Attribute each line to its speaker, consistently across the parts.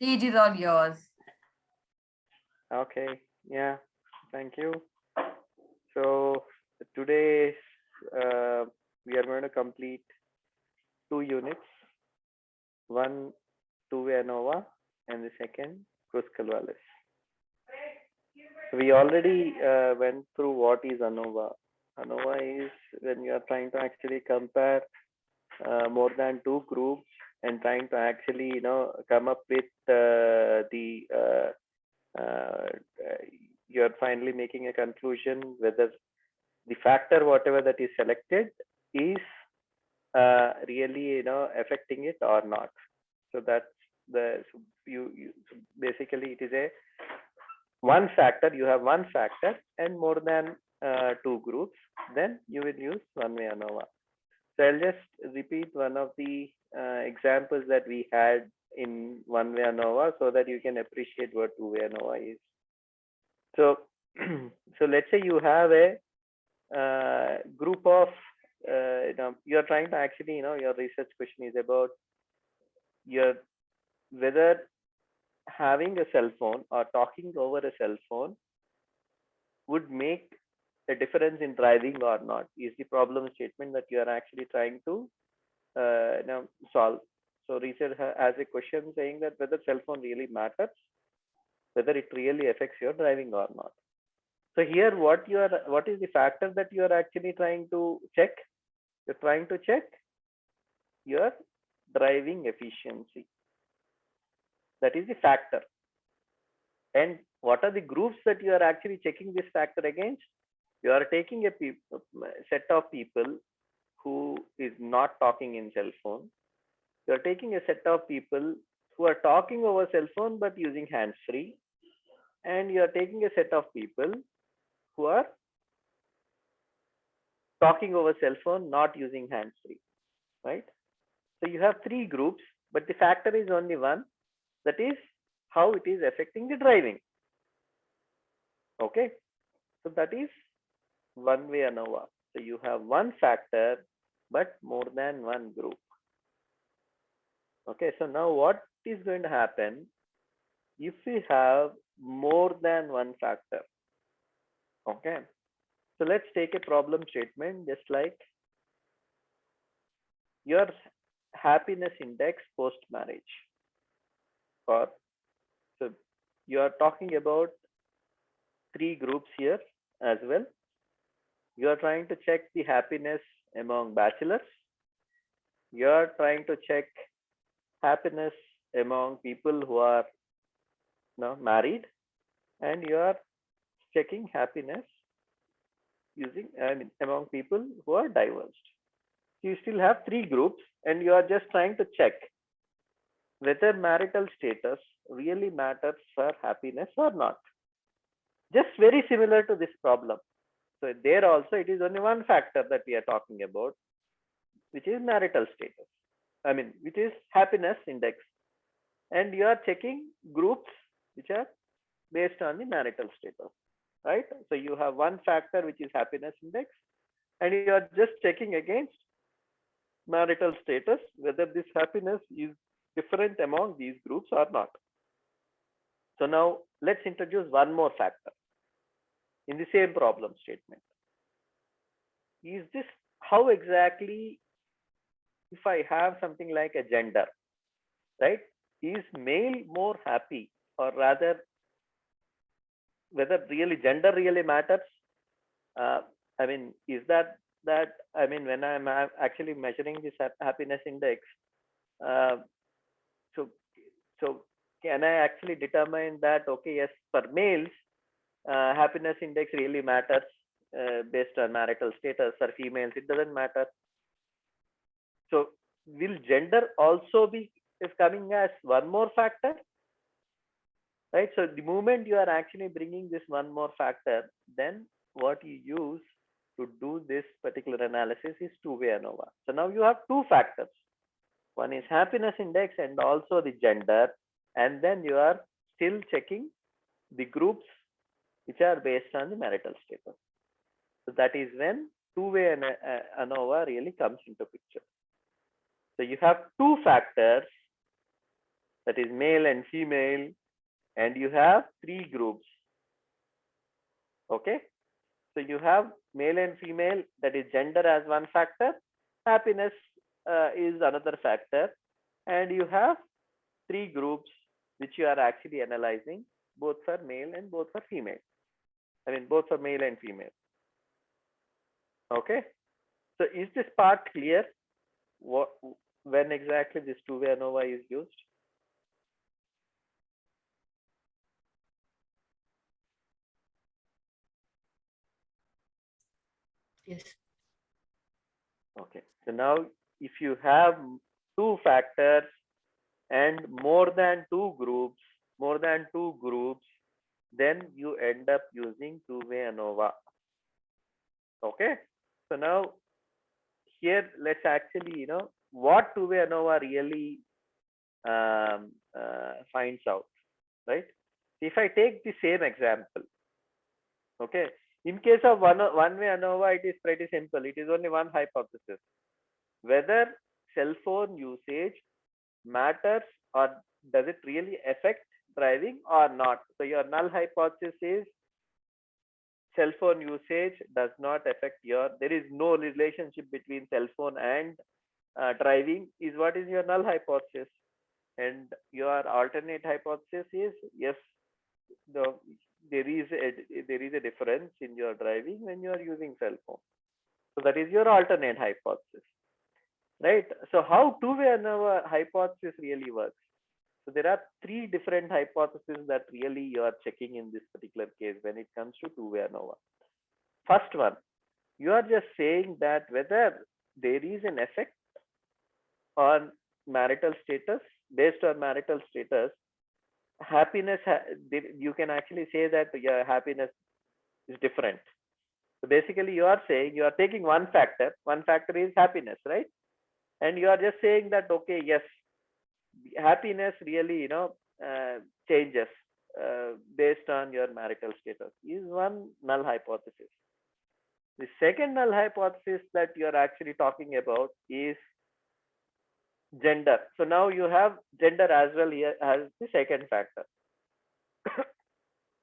Speaker 1: Stage is all yours.
Speaker 2: Okay, yeah, thank you. So today uh, we are going to complete two units, one two-way ANOVA and the second Kruskal-Wallis. So we already went through what is ANOVA. ANOVA is when you are trying to actually compare more than two groups and trying to actually come up with uh, you're finally making a conclusion whether the factor whatever that is selected is really affecting it or not. So that's the so so basically it is a one factor. You have one factor and more than two groups, then you will use one way ANOVA. So I'll just repeat one of the examples that we had in one way ANOVA so that you can appreciate what two way ANOVA is. So so let's say you have a group of you're trying to actually your research question is about your whether having a cell phone or talking over a cell phone would make a difference in driving or not is the problem statement that you are actually trying to solve. So research has a question saying that whether cell phone really matters, whether it really affects your driving or not. So here what is the factor that you are actually trying to check? You're trying to check your driving efficiency. That is the factor. And what are the groups that you are actually checking this factor against? You are taking a set of people who is not talking in cell phone. You are taking a set of people who are talking over cell phone but using hands free, and you are taking a set of people who are talking over cell phone not using hands free, right? So you have three groups, but the factor is only one, that is how it is affecting the driving. Okay, so that is one way ANOVA. So you have one factor but more than one group. Okay, so now what is going to happen if we have more than one factor? Okay, so let's take a problem statement just like your happiness index post marriage, or so you are talking about three groups here as well. You are trying to check the happiness among bachelors. You are trying to check happiness among people who are married, and you are checking happiness using among people who are divorced. You still have three groups, and you are just trying to check whether marital status really matters for happiness or not. Just very similar to this problem. So there also it is only one factor that we are talking about, which is marital status. Which is happiness index. And you are checking groups which are based on the marital status, right? So you have one factor which is happiness index, and you are just checking against marital status whether this happiness is different among these groups or not. So now let's introduce one more factor in the same problem statement. Is this how exactly if I have something like a gender, right? Is male more happy, or rather, whether really gender really matters? Uh, is when I'm actually measuring this happiness index, uh, so so can I actually determine that okay, yes, for males, happiness index really matters based on marital status. For females, it doesn't matter. So will gender also be is coming as one more factor, right? So the moment you are actually bringing this one more factor, then what you use to do this particular analysis is two-way ANOVA. So now you have two factors. One is happiness index and also the gender, and then you are still checking the groups which are based on the marital status. So that is when two-way ANOVA really comes into picture. So you have two factors, that is male and female, and you have three groups. Okay, so you have male and female, that is gender as one factor, happiness is another factor, and you have three groups which you are actually analyzing, both for male and both for female. I mean, both for male and female. Okay, so is this part clear? What, when exactly this two-way ANOVA is used?
Speaker 1: Yes.
Speaker 2: Okay, so now if you have two factors and more than two groups, then you end up using two-way ANOVA. Okay, so now here let's actually, what two-way ANOVA really finds out, right? If I take the same example, okay, in case of one-way ANOVA, it is pretty simple. It is only one hypothesis: whether cell phone usage matters or does it really affect driving or not. So your null hypothesis is cell phone usage does not affect there is no relationship between cell phone and driving is what is your null hypothesis. And your alternate hypothesis is yes, the there is a difference in your driving when you are using cell phone. So that is your alternate hypothesis, right? So how two-way ANOVA hypothesis really works? So there are three different hypotheses that really you are checking in this particular case when it comes to two-way ANOVA. First one, you are just saying that whether there is an effect on marital status. Based on marital status, happiness, you can actually say that your happiness is different. So basically you are saying, you are taking one factor is happiness, right? And you are just saying that, okay, yes, happiness really, changes based on your marital status is one null hypothesis. The second null hypothesis that you are actually talking about is gender. So now you have gender as well here as the second factor.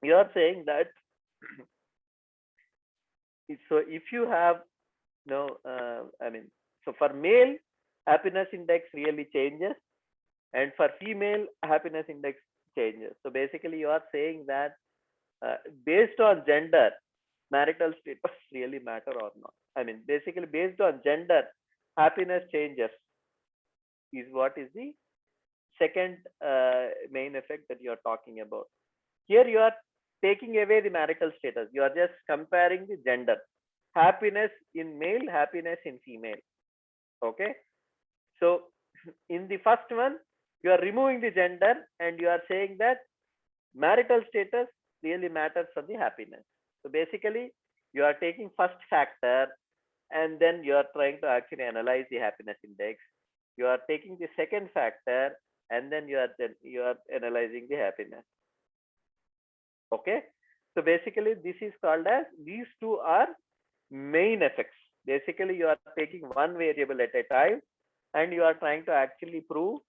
Speaker 2: You are saying that so if you have so for male, happiness index really changes, and for female, happiness index changes. So basically you are saying that based on gender, marital status really matter or not. I mean, basically based on gender, happiness changes is what is the second main effect that you are talking about. Here you are taking away the marital status. You are just comparing the gender. Happiness in male, happiness in female. Okay. So in the first one, you are removing the gender and you are saying that marital status really matters for the happiness. So basically, you are taking first factor and then you are trying to actually analyze the happiness index. You are taking the second factor and then you are analyzing the happiness. Okay. So basically, this is called as, these two are main effects. Basically, you are taking one variable at a time and you are trying to actually prove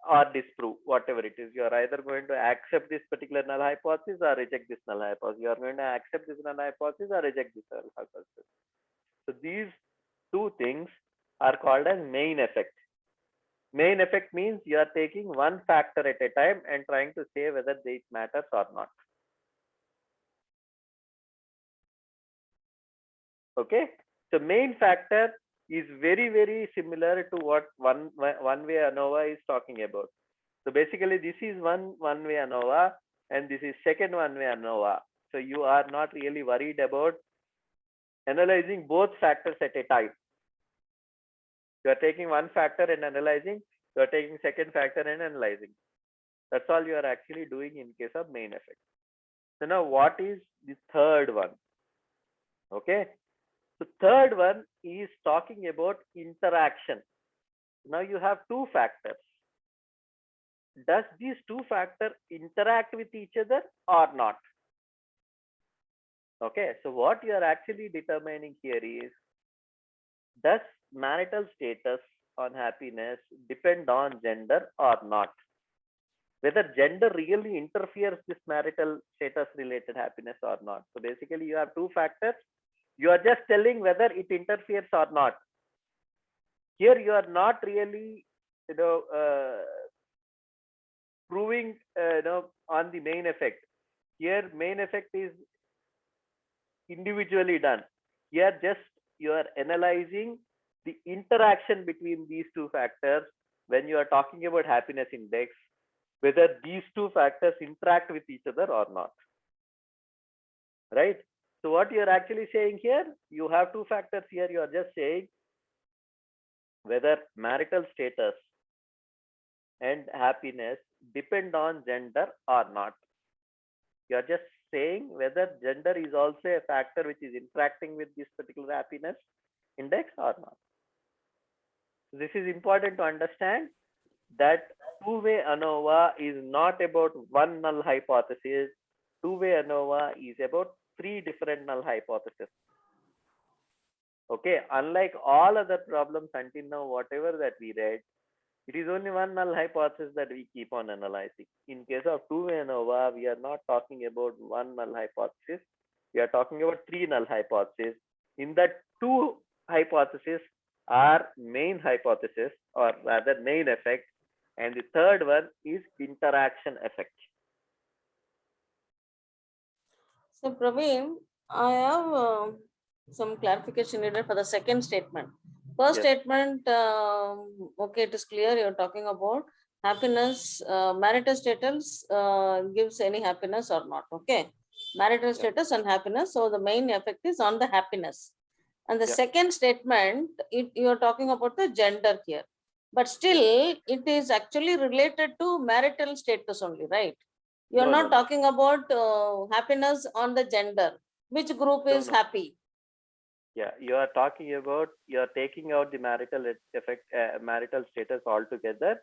Speaker 2: or disprove whatever it is. You are either going to accept this particular null hypothesis or reject this null hypothesis. You are going to accept this null hypothesis or reject this null hypothesis. So these two things are called as main effect. Main effect means you are taking one factor at a time and trying to say whether it matters or not. Okay, so main factor is very similar to what one-way ANOVA is talking about. So basically this is one-way ANOVA and this is second one-way ANOVA. So you are not really worried about analyzing both factors at a time. You are taking one factor and analyzing, you are taking second factor and analyzing. That's all you are actually doing in case of main effect. So now what is the third one? Okay, so third one is talking about interaction. Now you have two factors. Does these two factors interact with each other or not? Okay, so what you are actually determining here is, does marital status on happiness depend on gender or not? whether gender really interferes this marital status related happiness or not. So basically you have two factors. You are just telling whether it interferes or not. Here you are not really, proving, on the main effect. Here main effect is individually done. Here just you are analyzing the interaction between these two factors when you are talking about happiness index, whether these two factors interact with each other or not, right? So what you are actually saying here, you have two factors here. You are just saying whether marital status and happiness depend on gender or not. You are just saying whether gender is also a factor which is interacting with this particular happiness index or not. This is important to understand, that two-way ANOVA is not about one null hypothesis. Two-way ANOVA is about three different null hypotheses. Okay, unlike all other problems until now, whatever that we read, it is only one null hypothesis that we keep on analyzing. In case of two-way ANOVA, we are not talking about one null hypothesis. We are talking about three null hypotheses. In that two hypotheses are main hypothesis, or rather main effect, and the third one is interaction effect.
Speaker 1: So Praveen, I have some clarification needed for the second statement. First
Speaker 2: Yes.
Speaker 1: statement, okay, it is clear you're talking about happiness, marital status gives any happiness or not. Okay, marital status and happiness. So the main effect is on the happiness. And the second statement, you're talking about the gender here. But still, it is actually related to marital status only, right? You're not talking about happiness on the gender. Which group is happy?
Speaker 2: Yeah, you are talking about, you are taking out the marital effect, marital status altogether,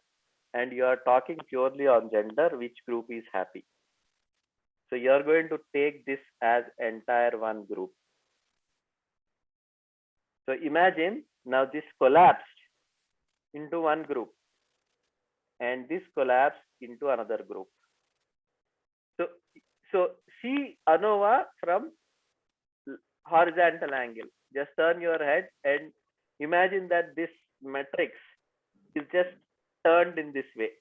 Speaker 2: and you are talking purely on gender, which group is happy. So you are going to take this as entire one group. So imagine now this collapsed into one group, and this collapsed into another group. So see ANOVA from horizontal angle. Just turn your head and imagine that this matrix is just turned in this way.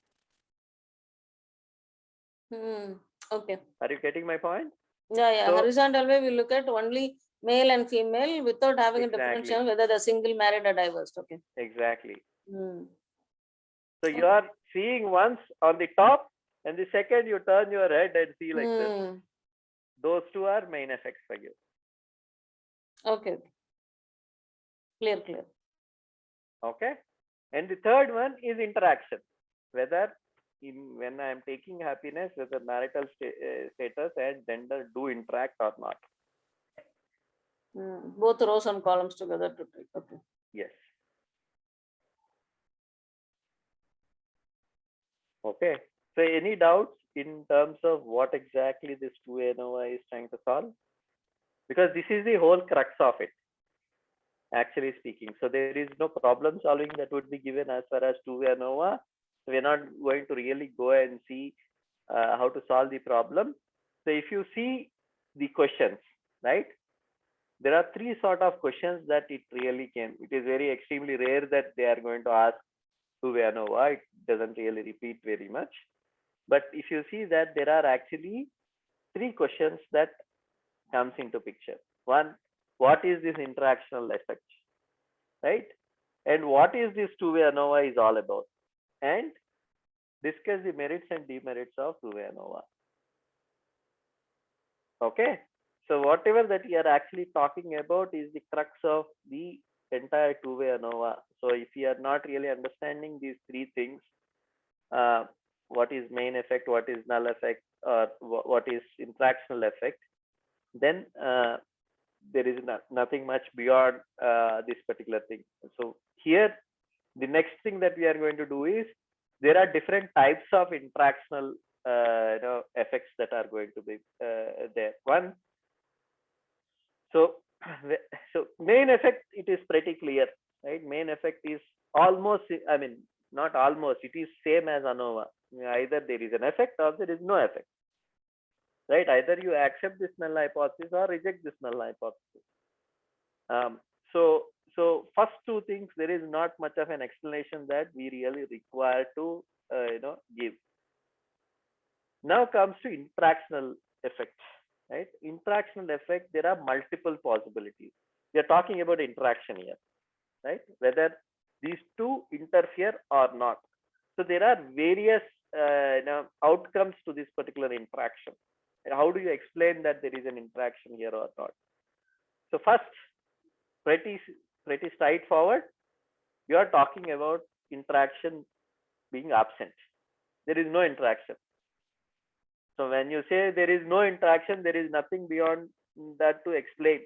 Speaker 1: Okay.
Speaker 2: Are you getting my point?
Speaker 1: Yeah. So, horizontal way we look at only male and female without having a differentiation whether they're single, married, or divorced. Okay.
Speaker 2: Exactly. So you are seeing once on the top, and the second you turn your head and see like this. Those two are main effects for you.
Speaker 1: Okay. Clear.
Speaker 2: Okay. And the third one is interaction. Whether when I am taking happiness, whether marital status and gender do interact or not.
Speaker 1: Both rows and columns together to take. Okay.
Speaker 2: Yes. Okay. So any doubts in terms of what exactly this two-way ANOVA is trying to solve? Because this is the whole crux of it, actually speaking. So there is no problem solving that would be given as far as two-way ANOVA. So we're not going to really go and see how to solve the problem. So if you see the questions, right? There are three sort of questions that it really can. It is very extremely rare that they are going to ask two-way ANOVA. It doesn't really repeat very much. But if you see that there are actually three questions that comes into picture. One, what is this interactional effect, right? And what is this two-way ANOVA is all about? And discuss the merits and demerits of two-way ANOVA. Okay. So whatever that we are actually talking about is the crux of the entire two-way ANOVA. So if you are not really understanding these three things, what is main effect, what is null effect, or what is interactional effect, then there is nothing much beyond this particular thing. So here, the next thing that we are going to do is, there are different types of interactional effects that are going to be there. One, so main effect, it is pretty clear, right? Main effect is almost, I mean, not almost, it is same as ANOVA. Either there is an effect or there is no effect, right? Either you accept this null hypothesis or reject this null hypothesis. Um, so, so first two things, there is not much of an explanation that we really require to, give. Now comes to interactional effect, right? Interactional effect, there are multiple possibilities. We are talking about interaction here, right? Whether these two interfere or not. So there are various outcomes to this particular interaction. How do you explain that there is an interaction here or not? So first, pretty straightforward. You are talking about interaction being absent. There is no interaction. So when you say there is no interaction, there is nothing beyond that to explain.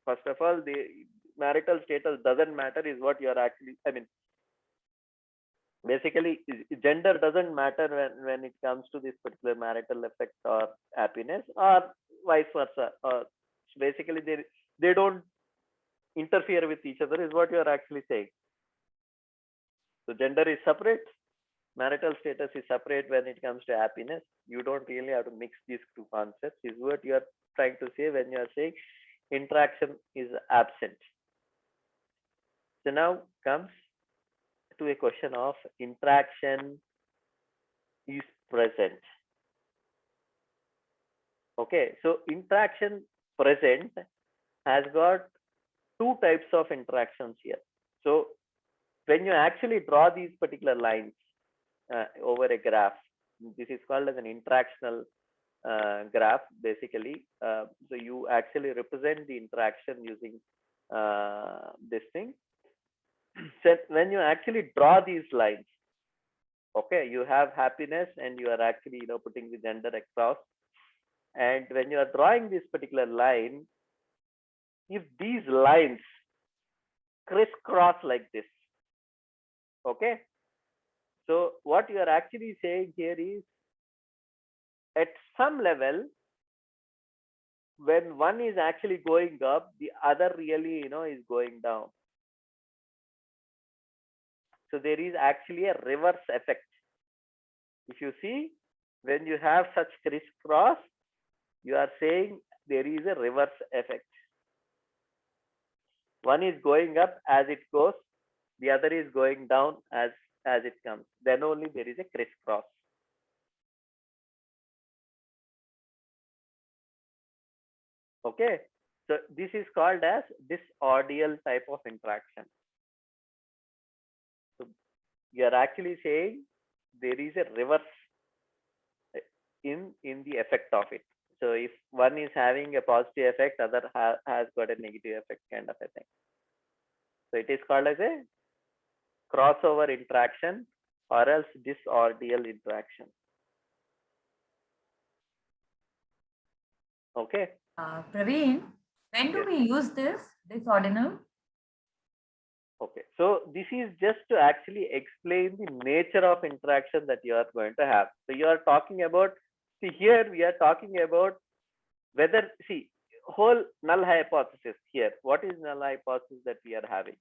Speaker 2: First of all, the marital status doesn't matter is what you are actually, basically gender doesn't matter when it comes to this particular marital effect or happiness, or vice versa. Or basically they don't interfere with each other is what you are actually saying. So gender is separate, marital status is separate when it comes to happiness. You don't really have to mix these two concepts is what you are trying to say when you are saying interaction is absent. So now comes to a question of interaction is present. Okay, so interaction present has got two types of interactions here. So when you actually draw these particular lines over a graph, this is called as an interactional graph basically. So you actually represent the interaction using this thing. So when you actually draw these lines, okay, you have happiness and you are actually putting the gender across, and when you are drawing this particular line, if these lines crisscross like this, okay, so what you are actually saying here is at some level when one is actually going up, the other really is going down. So there is actually a reverse effect. If you see, when you have such crisscross, you are saying there is a reverse effect. One is going up as it goes, the other is going down as it comes. Then only there is a crisscross. Okay, so this is called as disordeal type of interaction. So you are actually saying there is a reverse in the effect of it. So if one is having a positive effect, other has got a negative effect kind of a thing. So it is called as a crossover interaction or else disordeal interaction. Okay.
Speaker 3: Praveen, when do
Speaker 2: Yes.
Speaker 3: we use this ordinal?
Speaker 2: Okay, so this is just to actually explain the nature of interaction that you are going to have. So you are talking about, see here we are talking about whether, see, whole null hypothesis here. What is null hypothesis that we are having?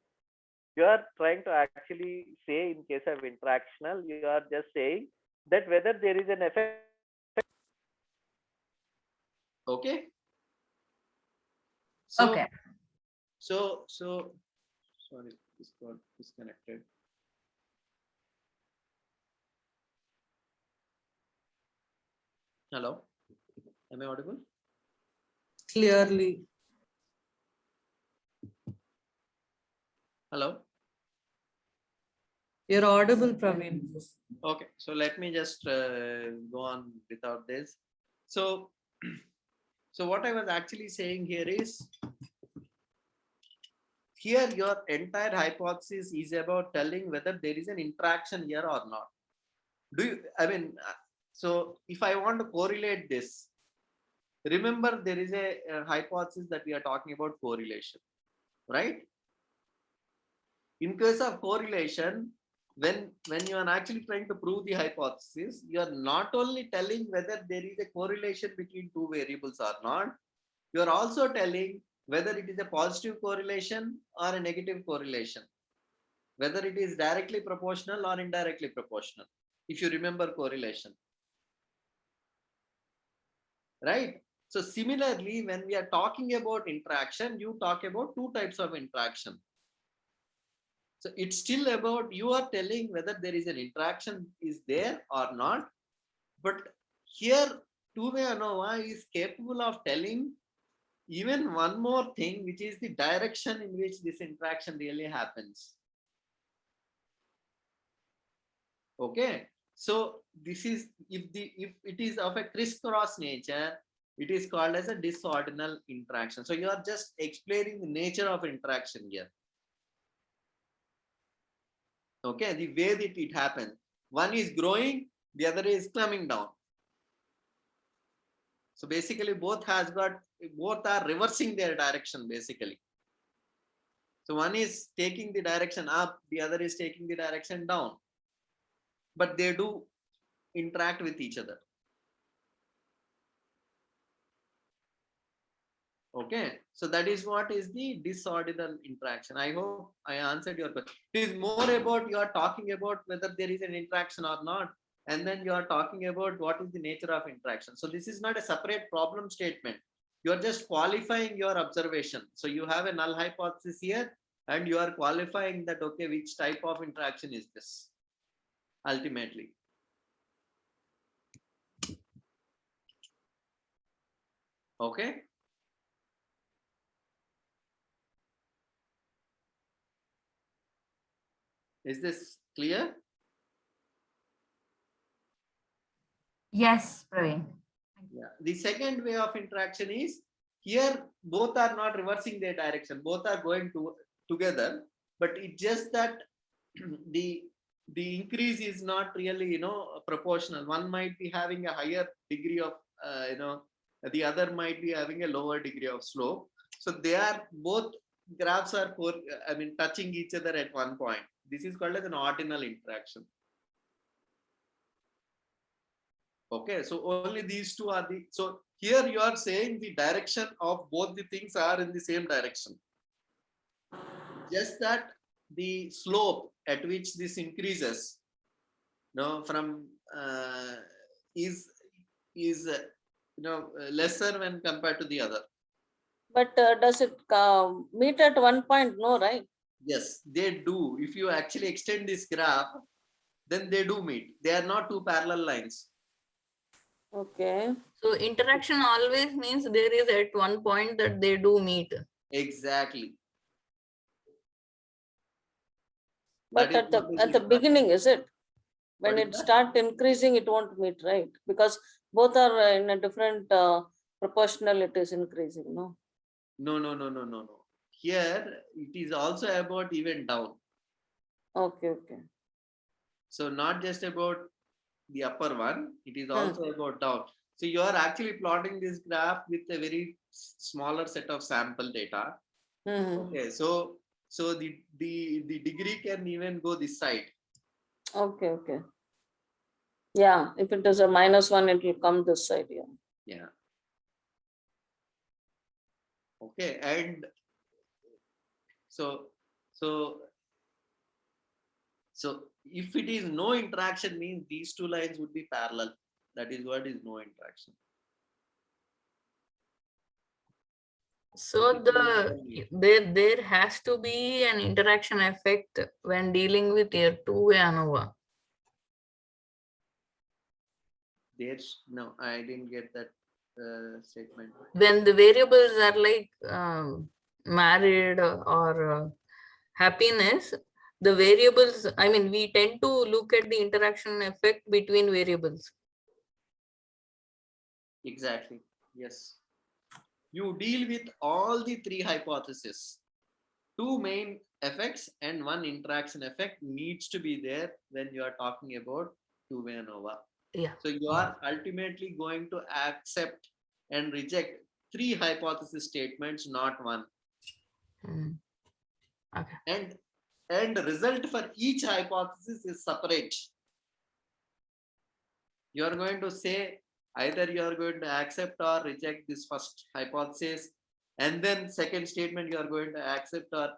Speaker 2: You are trying to actually say in case of interactional, you are just saying that whether there is an effect.
Speaker 4: Okay. So,
Speaker 3: Okay.
Speaker 4: So sorry, this got disconnected. Hello, am I audible?
Speaker 5: Clearly.
Speaker 4: Hello.
Speaker 5: You're audible, Praveen.
Speaker 4: Okay, so let me just go on without this. So, so what I was actually saying here is, here your entire hypothesis is about telling whether there is an interaction here or not. Do you, so if I want to correlate this, remember there is a hypothesis that we are talking about correlation, right? In case of correlation, when you are actually trying to prove the hypothesis, you are not only telling whether there is a correlation between two variables or not, you are also telling whether it is a positive correlation or a negative correlation, whether it is directly proportional or indirectly proportional. if you remember correlation. Right? So similarly, when we are talking about interaction, you talk about two types of interaction. So it's still about you are telling whether there is an interaction is there or not. But here, two-way ANOVA is capable of telling even one more thing, which is the direction in which this interaction really happens. Okay, so this is if it is of a crisscross nature, it is called as a disordinal interaction. So you are just explaining the nature of interaction here. Okay, the way that it happens. One is growing, the other is coming down. So basically both are reversing their direction basically. So one is taking the direction up, the other is taking the direction down. But they do interact with each other. Okay, so that is what is the disordinal interaction. I hope I answered your question. It is more about you are talking about whether there is an interaction or not, and then you are talking about what is the nature of interaction. So this is not a separate problem statement. You are just qualifying your observation. So you have a null hypothesis here, and you are qualifying that, okay, which type of interaction is this ultimately. Okay. Is this clear?
Speaker 3: Yes, Praveen.
Speaker 4: Yeah. The second way of interaction is here both are not reversing their direction, both are going together, but it's just that the increase is not really proportional. One might be having a higher degree of the other might be having a lower degree of slope. So they are both graphs are touching each other at one point. This is called as an ordinal interaction. Okay, so only these two are the, so here you are saying the direction of both the things are in the same direction. Just that the slope at which this increases, from is lesser when compared to the other.
Speaker 1: But does it meet at one point? No, right?
Speaker 4: Yes, they do. If you actually extend this graph, then they do meet. They are not two parallel lines.
Speaker 1: Okay.
Speaker 5: So interaction always means there is at one point that they do meet.
Speaker 4: Exactly.
Speaker 1: But
Speaker 4: That is
Speaker 1: at the beginning, is it? When
Speaker 4: What is
Speaker 1: it
Speaker 4: that?
Speaker 1: start increasing, it won't meet, right? Because both are in a different proportional, it is increasing, no?
Speaker 4: No. Here it is also about even down.
Speaker 1: Okay.
Speaker 4: So not just about the upper one, it is also about down. So you are actually plotting this graph with a very smaller set of sample data. Okay, so the degree can even go this side.
Speaker 1: Okay. Yeah, if it is a -1, it will come this side, yeah.
Speaker 4: Yeah. Okay, and so if it is no interaction, means these two lines would be parallel. That is what is no interaction.
Speaker 5: So there has to be an interaction effect when dealing with your two-way ANOVA.
Speaker 4: No, I didn't get that statement.
Speaker 5: When the variables are like married or happiness, the variables, we tend to look at the interaction effect between variables.
Speaker 4: Exactly. Yes. You deal with all the three hypotheses. Two main effects and one interaction effect needs to be there when you are talking about two-way ANOVA.
Speaker 5: Yeah.
Speaker 4: So you are ultimately going to accept and reject three hypothesis statements, not one.
Speaker 5: Okay.
Speaker 4: And the result for each hypothesis is separate. You are going to say either you are going to accept or reject this first hypothesis, and then second statement you are going to accept or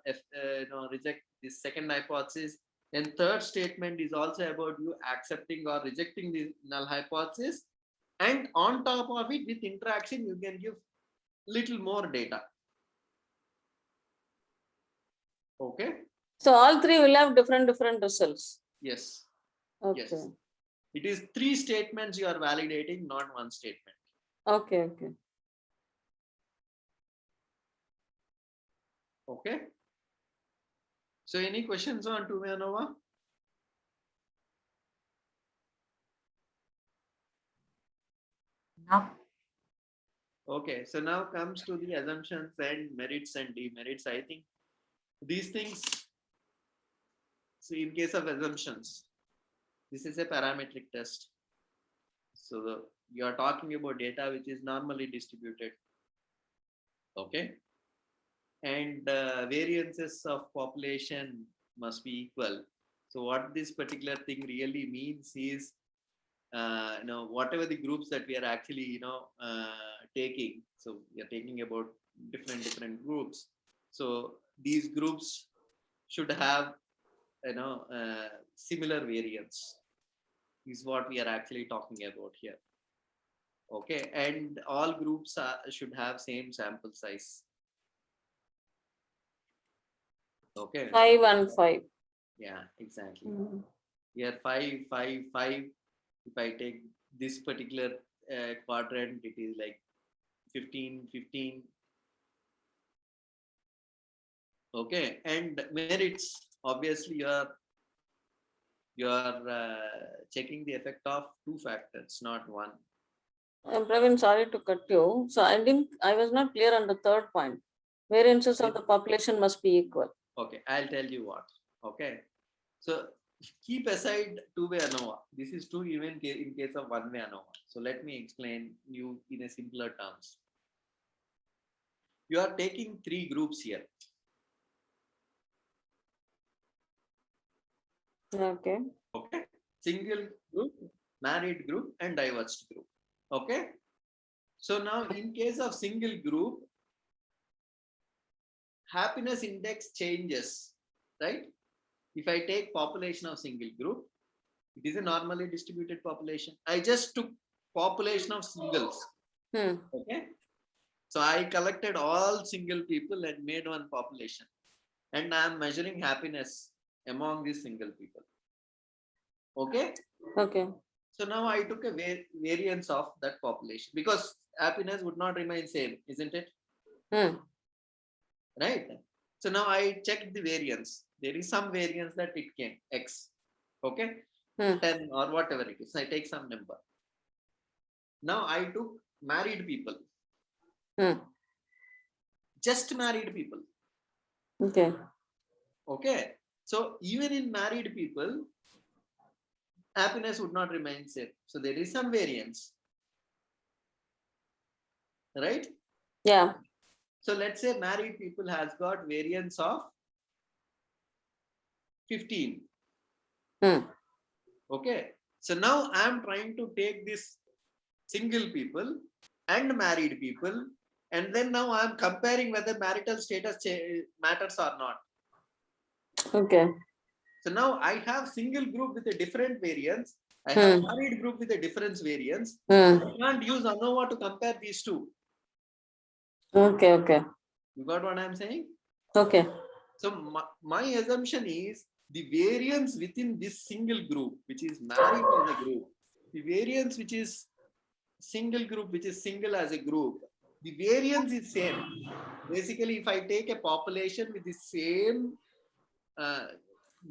Speaker 4: reject this second hypothesis, Then third statement is also about you accepting or rejecting the null hypothesis. And on top of it, with interaction, you can give little more data. Okay.
Speaker 1: So all three will have different results.
Speaker 4: Yes.
Speaker 1: Okay.
Speaker 4: Yes. It is 3 statements you are validating, not 1 statement.
Speaker 1: Okay. Okay.
Speaker 4: Okay. So any questions on two-way ANOVA?
Speaker 3: No.
Speaker 4: Okay, so now comes to the assumptions and merits and demerits. I think these things, so in case of assumptions, this is a parametric test. So you are talking about data which is normally distributed. Okay. And variances of population must be equal. So what this particular thing really means is, whatever the groups that we are actually, taking. So we are taking about different groups. So these groups should have, similar variance. Is what we are actually talking about here. Okay, and all groups should have same sample size. Okay.
Speaker 1: 5 and 5.
Speaker 4: Yeah, exactly.
Speaker 1: Mhm.
Speaker 4: Here 5, 5, 5. If I take this particular quadrant, it is like 15, 15. Okay, and merits, obviously you are checking the effect of 2 factors, not 1.
Speaker 1: Praveen, sorry to cut you. So I was not clear on the third point. Variances of the population must be equal.
Speaker 4: Okay, I'll tell you what. Okay, so keep aside two-way ANOVA. This is true even in case of one-way ANOVA. So let me explain you in a simpler terms. You are taking 3 groups here.
Speaker 1: Okay.
Speaker 4: Okay, single group, married group, and diverged group. Okay, so now in case of single group, happiness index changes, right? If I take population of single group, it is a normally distributed population. I just took population of singles. Okay, so I collected all single people and made one population, and I am measuring happiness among these single people. Okay.
Speaker 1: Okay.
Speaker 4: So now I took a variance of that population because happiness would not remain same, isn't it? Right. So now I checked the variance. There is some variance that it came X. Okay. 10 or whatever it is. I take some number. Now I took married people. Just married people.
Speaker 1: Okay.
Speaker 4: Okay. So even in married people, happiness would not remain same. So there is some variance. Right?
Speaker 1: Yeah.
Speaker 4: So let's say married people has got variance of 15. Okay. So now I am trying to take this single people and married people, and then now I am comparing whether marital status matters or not.
Speaker 1: Okay.
Speaker 4: So now I have single group with a different variance. I have married group with a different variance. I can't use ANOVA to compare these two.
Speaker 1: Okay. Okay.
Speaker 4: You got what I'm saying?
Speaker 1: Okay.
Speaker 4: So my assumption is the variance within this single group, which is married as a group, the variance which is single group, which is single as a group, the variance is same. Basically, if I take a population with the same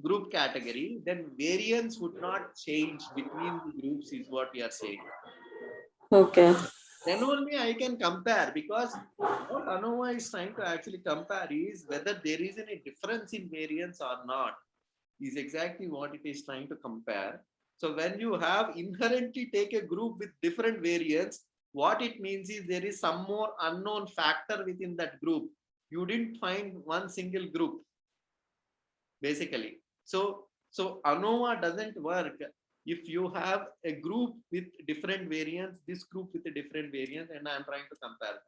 Speaker 4: group category, then variance would not change between the groups is what we are saying.
Speaker 1: Okay.
Speaker 4: Then only I can compare, because what ANOVA is trying to actually compare is whether there is any difference in variance or not, is exactly what it is trying to compare. So when you have inherently take a group with different variance, what it means is there is some more unknown factor within that group. You didn't find one single group, basically. So ANOVA doesn't work if you have a group with different variance, this group with a different variance, and I'm trying to compare.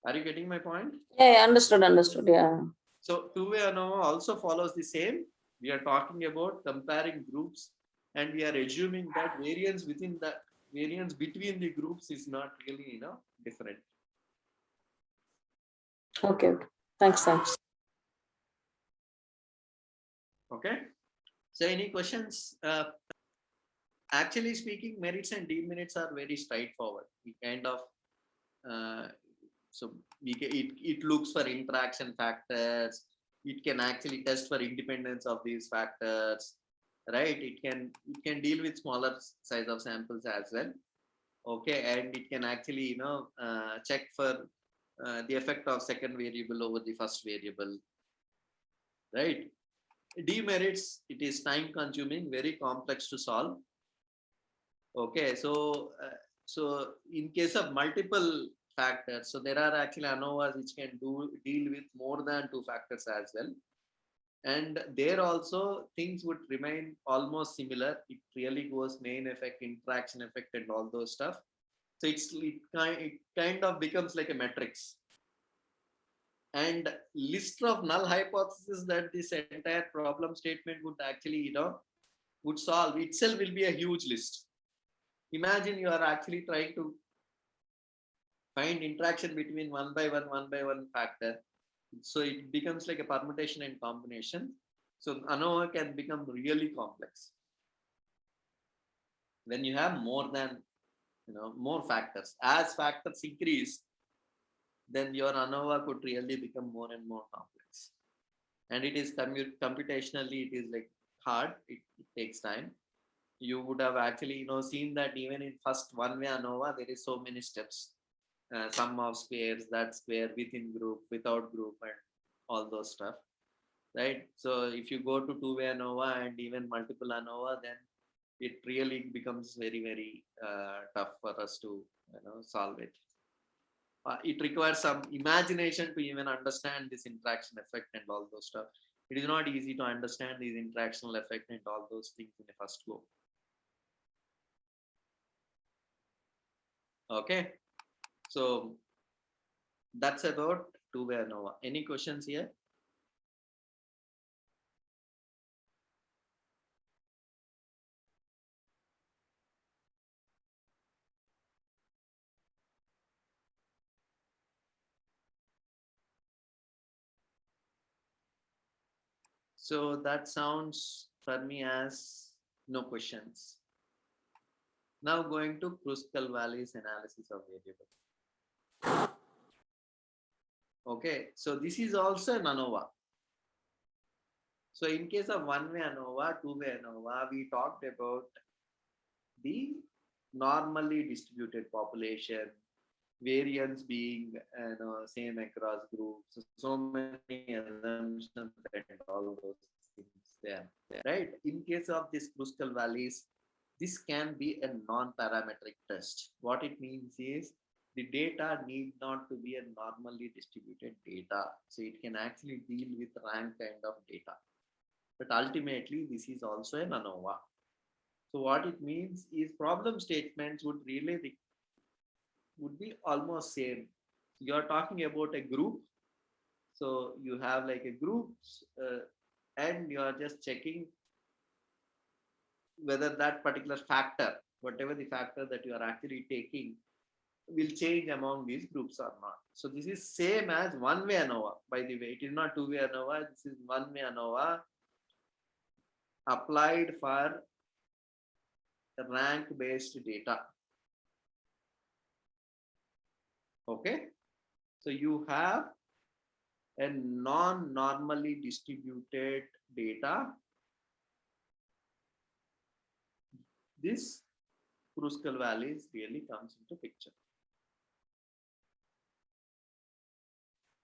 Speaker 4: Are you getting my point?
Speaker 1: Yeah, understood. Yeah.
Speaker 4: So two-way ANOVA also follows the same. We are talking about comparing groups, and we are assuming that variance between the groups is not really, different.
Speaker 1: Okay. Thanks.
Speaker 4: Okay. So any questions? Actually speaking, merits and demerits are very straightforward. We kind of it looks for interaction factors. It can actually test for independence of these factors, right? It can deal with smaller size of samples as well. Okay, and it can actually check for the effect of second variable over the first variable, right? Demerits, it is time consuming, very complex to solve. Okay, so in case of multiple factors, so there are actually ANOVAs which can deal with more than 2 factors as well. And there also things would remain almost similar. It really goes main effect, interaction effect, and all those stuff. So it kind of becomes like a matrix. And list of null hypotheses that this entire problem statement would actually, would solve itself will be a huge list. Imagine you are actually trying to find interaction between one by one factor. So it becomes like a permutation and combination. So ANOVA can become really complex when you have more than, more factors. As factors increase, then your ANOVA could really become more and more complex. And it is computationally, it is like hard. It takes time. You would have actually, seen that even in first one-way ANOVA, there is so many steps. Sum of squares, that square, within group, without group, and all those stuff, right? So if you go to two-way ANOVA and even multiple ANOVA, then it really becomes very, very tough for us to solve it. It requires some imagination to even understand this interaction effect and all those stuff. It is not easy to understand these interactional effect and all those things in the first go. Okay, so that's about two-way ANOVA. Any questions here? So that sounds for me as no questions. Now going to Kruskal-Wallis analysis of variable. Okay, so this is also an ANOVA. So in case of one-way ANOVA, two-way ANOVA, we talked about the normally distributed population, variance being same across groups, so many assumptions and all those things there, right? In case of this Kruskal-Wallis, this can be a non-parametric test. What it means is the data need not to be a normally distributed data. So it can actually deal with rank kind of data. But ultimately, this is also an ANOVA. So what it means is problem statements would be almost same. You're talking about a group. So you have like a group and you are just checking whether that particular factor, whatever the factor that you are actually taking, will change among these groups or not. So this is same as one-way ANOVA. By the way, it is not two-way ANOVA. This is one-way ANOVA applied for rank-based data. Okay, so you have a non-normally distributed data. This Kruskal-Wallis really comes into picture.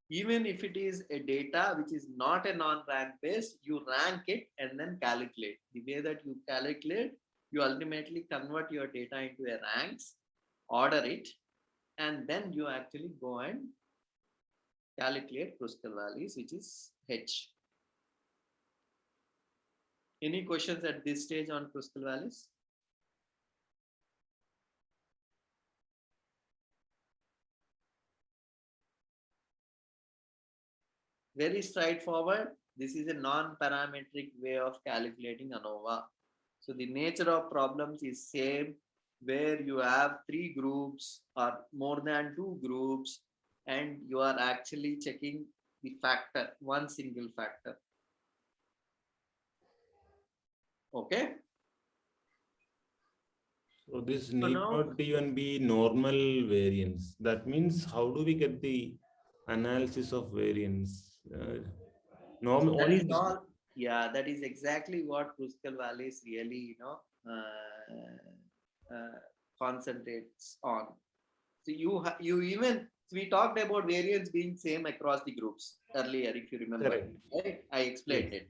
Speaker 4: Even if it is a data which is not a non-rank based, you rank it and then calculate. The way that you calculate, you ultimately convert your data into a ranks, order it, and then you actually go and calculate Kruskal-Wallis, which is H. Any questions at this stage on Kruskal-Wallis? Very straightforward. This is a non-parametric way of calculating ANOVA. So the nature of problems is same, where you have 3 groups or more than 2 groups, and you are actually checking the factor, one single factor. Okay.
Speaker 6: So this
Speaker 4: So
Speaker 6: need
Speaker 4: now,
Speaker 6: not even be normal variance. That means how do we get the analysis of variance? Normal
Speaker 4: that
Speaker 6: only
Speaker 4: is all. Yeah, that is exactly what Kruskal Wallis really, concentrates on. So you even, we talked about variance being same across the groups earlier, if you remember.
Speaker 6: correct.
Speaker 4: Right? I explained
Speaker 6: Yes.
Speaker 4: it.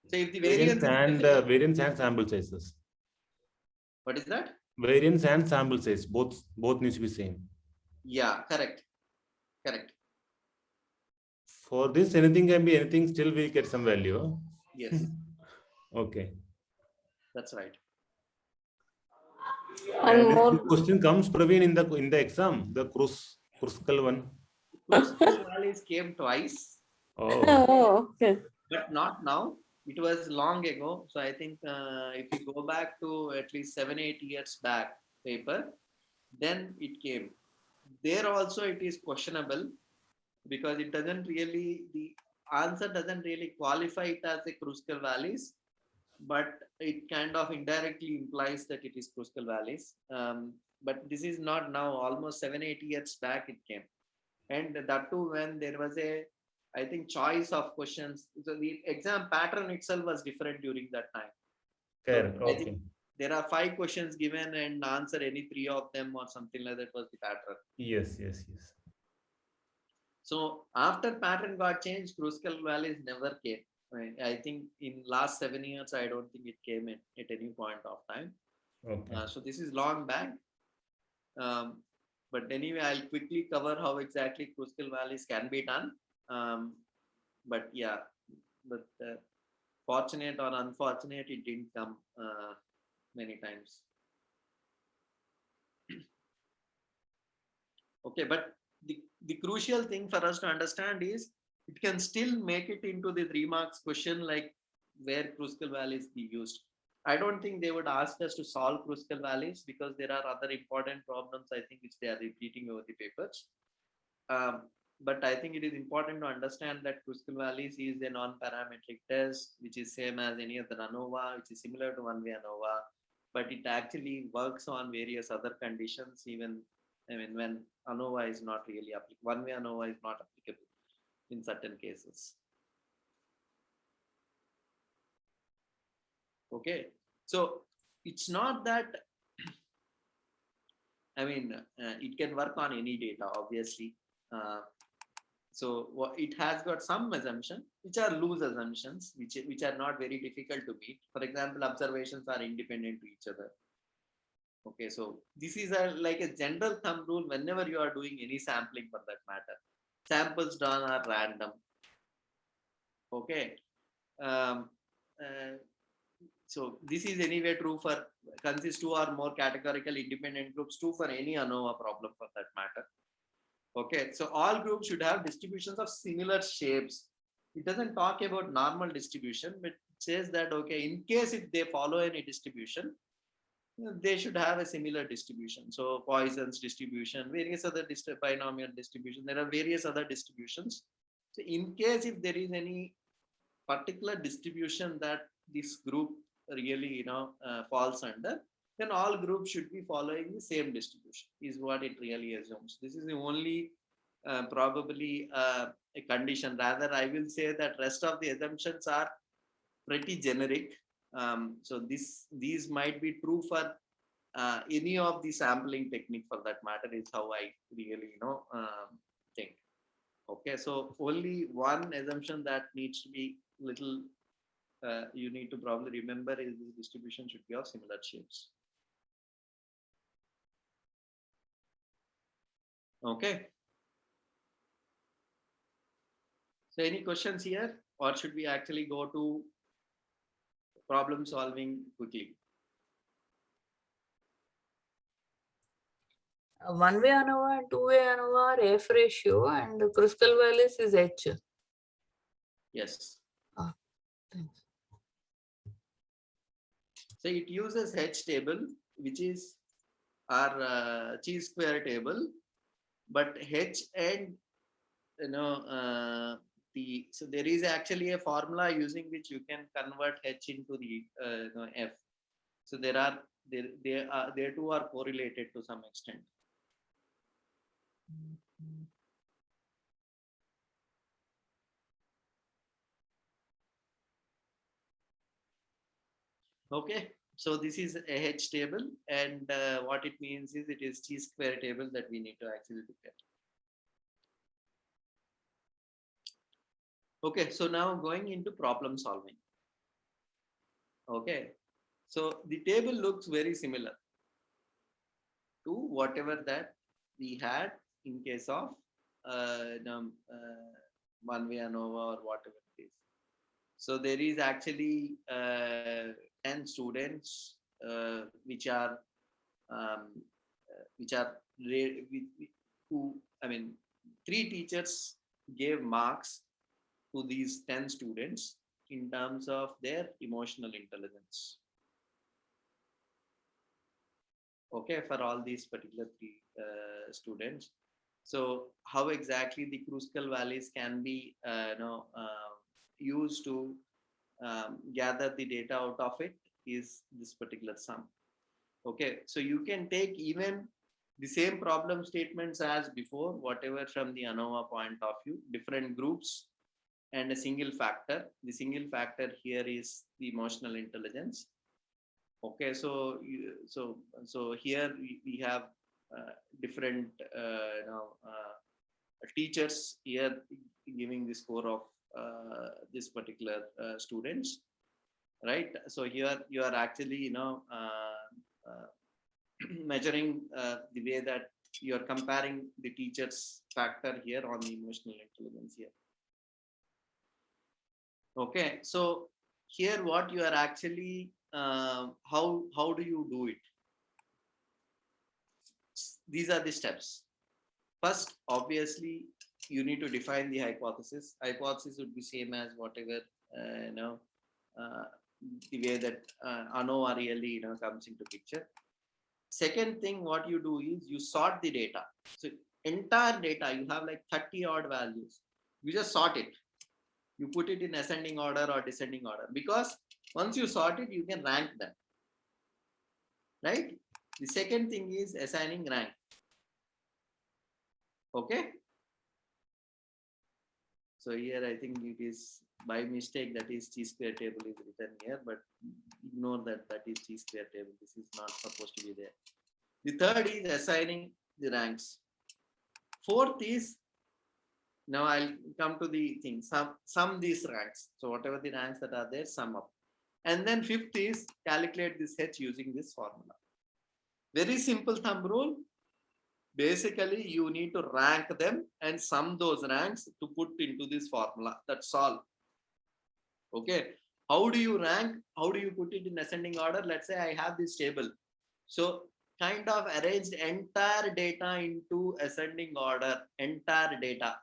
Speaker 4: So if the
Speaker 6: Variance
Speaker 4: variance is
Speaker 6: and variance and sample sizes.
Speaker 4: what is that?
Speaker 6: Variance and sample size both needs to be same.
Speaker 4: Yeah, correct. Correct.
Speaker 6: For this, anything can be anything. Still, we get some value.
Speaker 4: Yes,
Speaker 6: Okay.
Speaker 4: that's right.
Speaker 1: And
Speaker 6: This
Speaker 1: more,
Speaker 6: question comes, Praveen, in the exam, the Kruskal one.
Speaker 4: Kruskal Wallis came twice,
Speaker 6: Oh,
Speaker 1: oh, okay.
Speaker 4: but not now. It was long ago. So I think if you go back to at least 7-8 years back paper, then it came. There also it is questionable, because it doesn't really, the answer doesn't really qualify it as a Kruskal Wallis, but it kind of indirectly implies that it is Kruskal Wallis. But this is not now, almost 7-8 years back it came. And that too when there was a, I think, choice of questions. So the exam pattern itself was different during that time.
Speaker 6: correct.
Speaker 4: I think
Speaker 6: Okay.
Speaker 4: there are 5 questions given and answer any 3 of them or something like that was the pattern.
Speaker 6: Yes.
Speaker 4: So after pattern got changed, Kruskal Wallis never came. I think in last 7 years, I don't think it came in at any point of time.
Speaker 6: Okay.
Speaker 4: So this is long back. But anyway, I'll quickly cover how exactly Kruskal Wallis can be done. But yeah, but fortunate or unfortunate, it didn't come many times. Okay, but the crucial thing for us to understand is it can still make it into the 3 marks question, like where Kruskal Wallis be used. I don't think they would ask us to solve Kruskal Wallis, because there are other important problems, I think, which they are repeating over the papers. But I think it is important to understand that Kruskal Wallis is a non-parametric test, which is same as any other ANOVA, which is similar to one-way ANOVA, but it actually works on various other conditions, even when ANOVA is not really applicable. One-way ANOVA is not applicable in certain cases. Okay, so it's not that, it can work on any data, obviously. So it has got some assumptions, which are loose assumptions, which are not very difficult to meet. For example, observations are independent to each other. Okay, so this is like a general thumb rule whenever you are doing any sampling, for that matter. Samples done are random. Okay. So this is anyway true for, consists 2 or more categorical independent groups, true for any ANOVA problem for that matter. Okay, so all groups should have distributions of similar shapes. It doesn't talk about normal distribution, but it says that, okay, in case if they follow any distribution, they should have a similar distribution. So Poisson's distribution, various other binomial distribution, there are various other distributions. So in case if there is any particular distribution that this group really falls under, then all groups should be following the same distribution, is what it really assumes. This is the only probably a condition. Rather, I will say that rest of the assumptions are pretty generic. So these might be true for any of the sampling technique, for that matter, is how I really think. Okay, so only one assumption that needs to be little you need to probably remember is the distribution should be of similar shapes. Okay. So any questions here, or should we actually go to problem solving quickly?
Speaker 5: One-way ANOVA and two-way ANOVA are F ratio, and Kruskal Wallis is H.
Speaker 4: Yes.
Speaker 5: Thanks.
Speaker 4: So it uses H table, which is our chi-square table, but H and so there is actually a formula using which you can convert H into the F. So they two are correlated to some extent. Okay, so this is a H table, and what it means is it is chi-square table that we need to actually look at. Okay, so now going into problem solving. Okay, so the table looks very similar to whatever that we had in case of one-way ANOVA or whatever it is. So there is actually 10 students which are who, I mean, 3 teachers gave marks to these 10 students in terms of their emotional intelligence. Okay, for all these particular 3 students. So how exactly the Kruskal values can be used to gather the data out of it is this particular sum. Okay, so you can take even the same problem statements as before, whatever from the ANOVA point of view, different groups and a single factor. The single factor here is the emotional intelligence. Okay, so here we have different teachers here giving the score of this particular students, right? So here you are actually measuring the way that you are comparing the teachers factor here on the emotional intelligence here. Okay, so here what you are actually how do you do it? These are the steps. First, obviously, you need to define the hypothesis. Hypothesis would be same as whatever the way that ANOVA really comes into picture. Second thing, what you do is you sort the data. So entire data, you have like 30 odd values. You just sort it. You put it in ascending order or descending order, because once you sort it, you can rank them, right? The second thing is assigning rank. Okay. So here I think it is by mistake that is chi-square table is written here, but ignore that is chi-square table. This is not supposed to be there. The third is assigning the ranks. Fourth is, now I'll come to the thing, sum these ranks. So whatever the ranks that are there, sum up. And then fifth is calculate this H using this formula. Very simple thumb rule. Basically, you need to rank them and sum those ranks to put into this formula. That's all. Okay. How do you rank? How do you put it in ascending order? Let's say I have this table. So kind of arranged entire data into ascending order, entire data.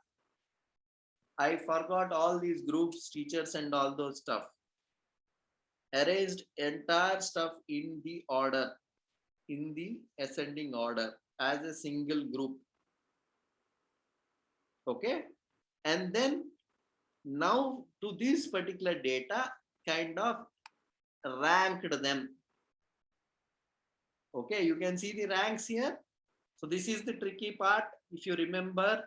Speaker 4: I forgot all these groups, teachers and all those stuff. Arranged entire stuff in the order, in the ascending order as a single group. Okay. And then now to this particular data, kind of ranked them. Okay, you can see the ranks here. So this is the tricky part. If you remember,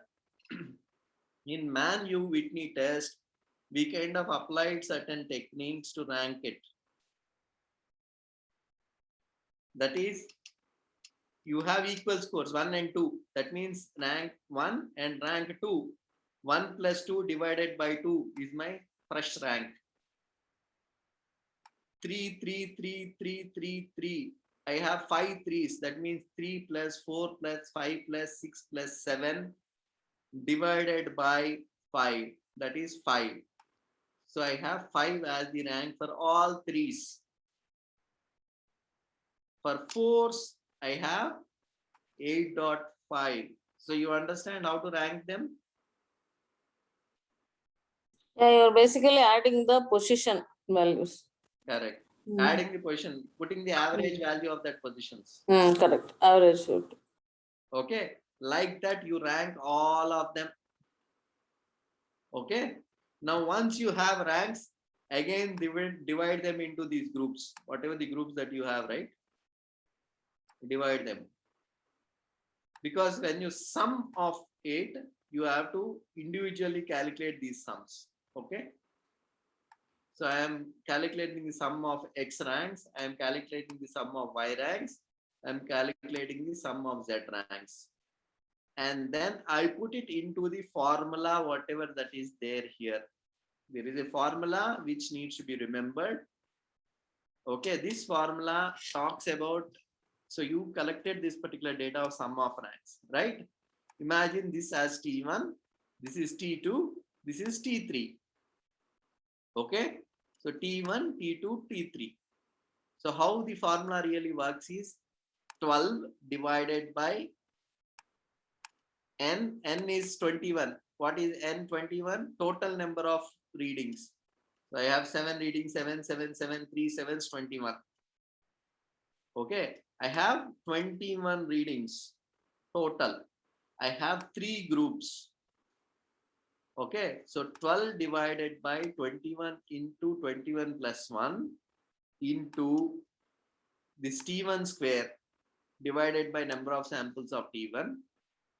Speaker 4: in Man-U Whitney test, we kind of applied certain techniques to rank it. That is, you have equal scores 1 and 2. That means rank 1 and rank 2. 1 plus 2 divided by 2 is my first rank. 3, 3, 3, 3, 3, 3. I have 5 threes. That means 3 plus 4 plus 5 plus 6 plus 7 divided by 5. That is 5. So I have 5 as the rank for all threes. For fours, I have 8.5. So you understand how to rank them?
Speaker 1: Yeah, you're basically adding the position values.
Speaker 4: Correct.
Speaker 1: Mm.
Speaker 4: Adding the position, putting the average value of that positions.
Speaker 1: Correct. Average should.
Speaker 4: Okay. Like that, you rank all of them. Okay. Now, once you have ranks, again, divide them into these groups, whatever the groups that you have, right? Divide them. Because when you sum of 8, you have to individually calculate these sums. Okay. So I am calculating the sum of X ranks. I am calculating the sum of Y ranks. I am calculating the sum of Z ranks. And then I put it into the formula, whatever that is there here. There is a formula which needs to be remembered. Okay, this formula talks about, so you collected this particular data of sum of ranks, right? Imagine this as T1, this is T2, this is T3. Okay, so T1, T2, T3. So how the formula really works is 12 divided by n. N is 21. What is n? 21? Total number of readings. So I have 7 readings, 7, 7, 7, 3, 7, 21. Okay, I have 21 readings total. I have 3 groups. Okay, so 12 divided by 21 into 21 plus 1 into this T1 square divided by number of samples of T1,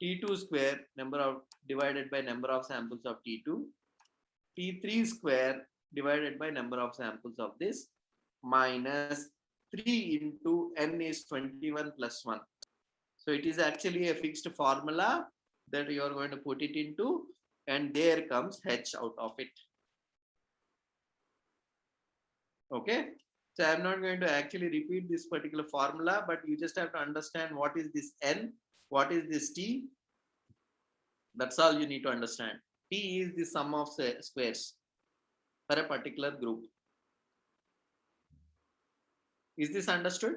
Speaker 4: T2 square number of divided by number of samples of T2, T3 square divided by number of samples of this, minus 3 into n is 21 plus 1. So it is actually a fixed formula that you are going to put it into, and there comes h out of it. Okay, so I'm not going to actually repeat this particular formula, but you just have to understand what is this n, what is this t. That's all you need to understand. T is the sum of squares for a particular group. Is this understood?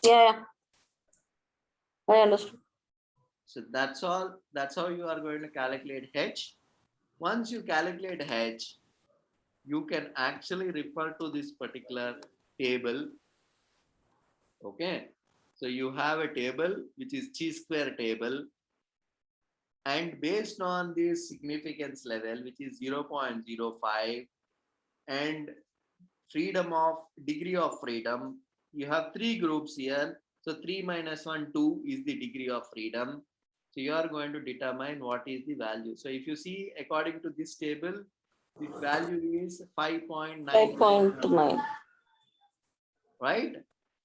Speaker 1: Yeah. I understood.
Speaker 4: So that's all. That's how you are going to calculate h. Once you calculate h, you can actually refer to this particular table. Okay, so you have a table which is chi-square table, and based on this significance level, which is 0.05, and freedom of degree of freedom, you have 3 groups here. So 3 minus 1, 2 is the degree of freedom. So you are going to determine what is the value. So if you see, according to this table, this value is 5.9.
Speaker 1: 5.9.
Speaker 4: Right?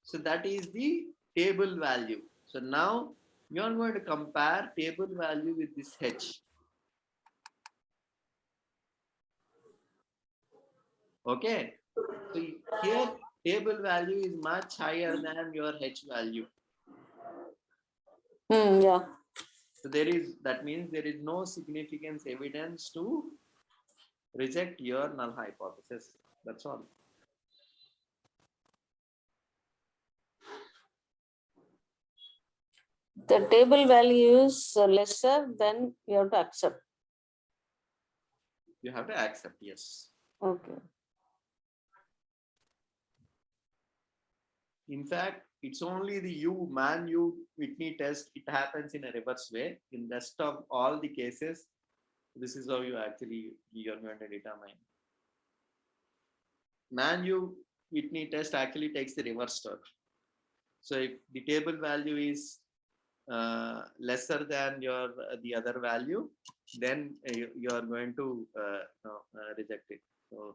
Speaker 4: So that is the table value. So now you are going to compare table value with this h. Okay. So here table value is much higher than your h value.
Speaker 1: Yeah.
Speaker 4: So that means there is no significance evidence to reject your null hypothesis. That's all.
Speaker 1: The table value is lesser than you have to accept.
Speaker 4: You have to accept, yes.
Speaker 1: Okay.
Speaker 4: In fact, it's only the Man-U Whitney test. It happens in a reverse way. In the rest of all the cases, this is how you're going to determine. Man-U Whitney test actually takes the reverse step. So if the table value is lesser than the other value, then you are going to reject it. So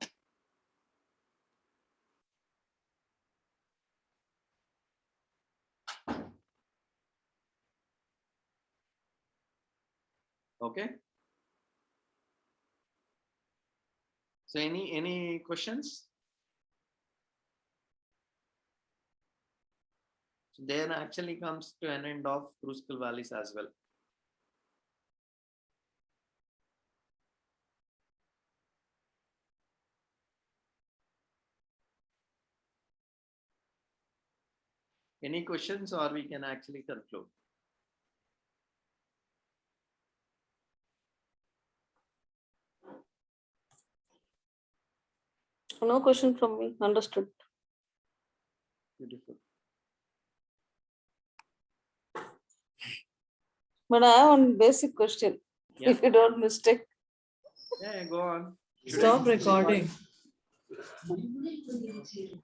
Speaker 4: okay. So any questions? So then actually comes to an end of Kruskal Wallis as well. Any questions, or we can actually conclude?
Speaker 1: No question from me. Understood.
Speaker 4: Beautiful.
Speaker 1: But I have one basic question.
Speaker 4: Yeah.
Speaker 1: If you don't mistake.
Speaker 4: Yeah, go on. Should I
Speaker 7: Stop
Speaker 4: use the
Speaker 7: recording.
Speaker 4: recording?